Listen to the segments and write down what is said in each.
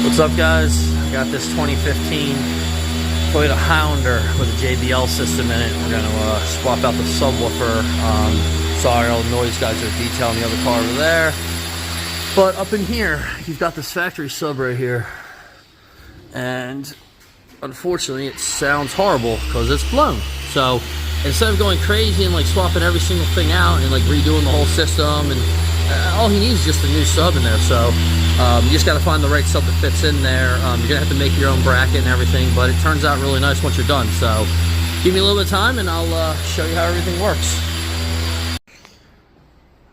What's up, guys? I got this 2015 Toyota Highlander with a JBL system in it. We're going to swap out the subwoofer. Sorry, all the noise guys are detailing the other car over there. But up in here, you've got this factory sub right here. And unfortunately, it sounds horrible because it's blown. So instead of going crazy and like swapping every single thing out and like redoing the whole system, and all he needs is just a new sub in there. So you just got to find the right sub that fits in there. You're gonna have to make your own bracket and everything, but it turns out really nice once you're done. So give me a little bit of time and I'll show you how everything works.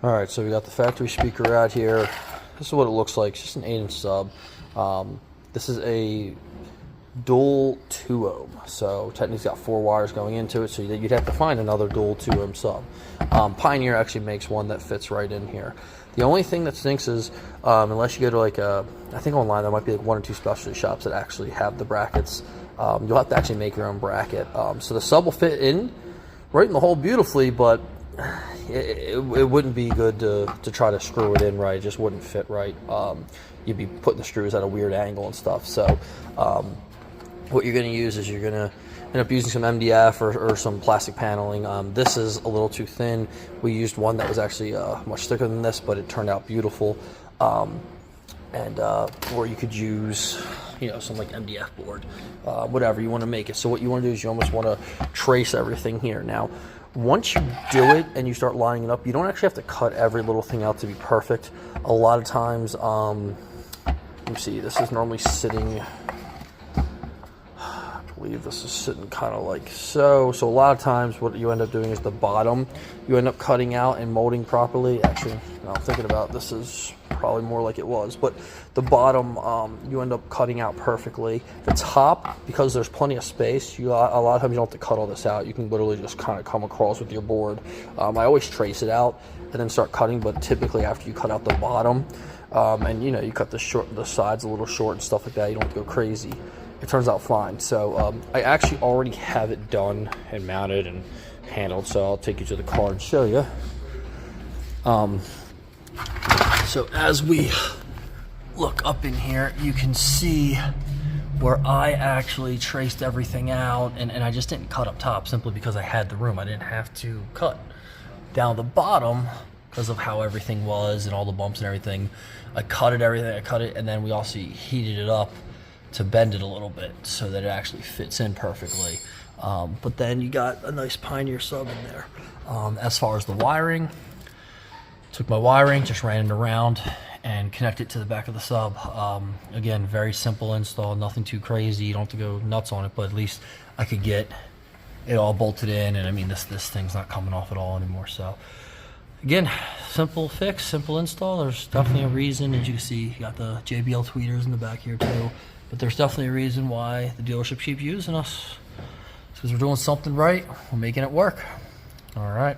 All right, so we got the factory speaker out here. This is what it looks like. It's just an 8-inch sub. This is a dual 2-ohm, so technically it's got 4 wires going into it, so you'd have to find another dual 2-ohm sub. Pioneer actually makes one that fits right in here. The only thing that stinks is unless you go to like I think online there might be like 1 or 2 specialty shops that actually have the brackets. You'll have to actually make your own bracket. So the sub will fit in right in the hole beautifully, but it wouldn't be good to try to screw it in right. It just wouldn't fit right. You'd be putting the screws at a weird angle and stuff. So what you're going to use is you're going to end up using some MDF or some plastic paneling. This is a little too thin. We used one that was actually much thicker than this, but it turned out beautiful. Or you could use, some like MDF board, whatever you want to make it. So what you want to do is you almost want to trace everything here. Now, once you do it and you start lining it up, you don't actually have to cut every little thing out to be perfect. A lot of times, let me see, this is normally sitting, I believe this is sitting kind of like so. So a lot of times what you end up doing is the bottom, you end up cutting out and molding properly. Actually, now I'm thinking about this is probably more like it was, but the bottom you end up cutting out perfectly. The top, because there's plenty of space, a lot of times you don't have to cut all this out. You can literally just kind of come across with your board. I always trace it out and then start cutting, but typically after you cut out the bottom and you cut the sides a little short and stuff like that, you don't have to go crazy. It turns out fine. So I actually already have it done and mounted and handled, so I'll take you to the car and show you. So as we look up in here, you can see where I actually traced everything out, and I just didn't cut up top simply because I had the room. I didn't have to cut down the bottom because of how everything was and all the bumps and everything. I cut it, and then we also heated it up to bend it a little bit so that it actually fits in perfectly. But then you got a nice Pioneer sub in there. As far as the wiring, took my wiring, just ran it around and connected it to the back of the sub. Again, very simple install, nothing too crazy. You don't have to go nuts on it, but at least I could get it all bolted in. And I mean, this thing's not coming off at all anymore. So again, simple fix, simple install. There's definitely a reason, as you can see, you got the JBL tweeters in the back here too. But there's definitely a reason why the dealership keeps using us. It's because we're doing something right. We're making it work. All right.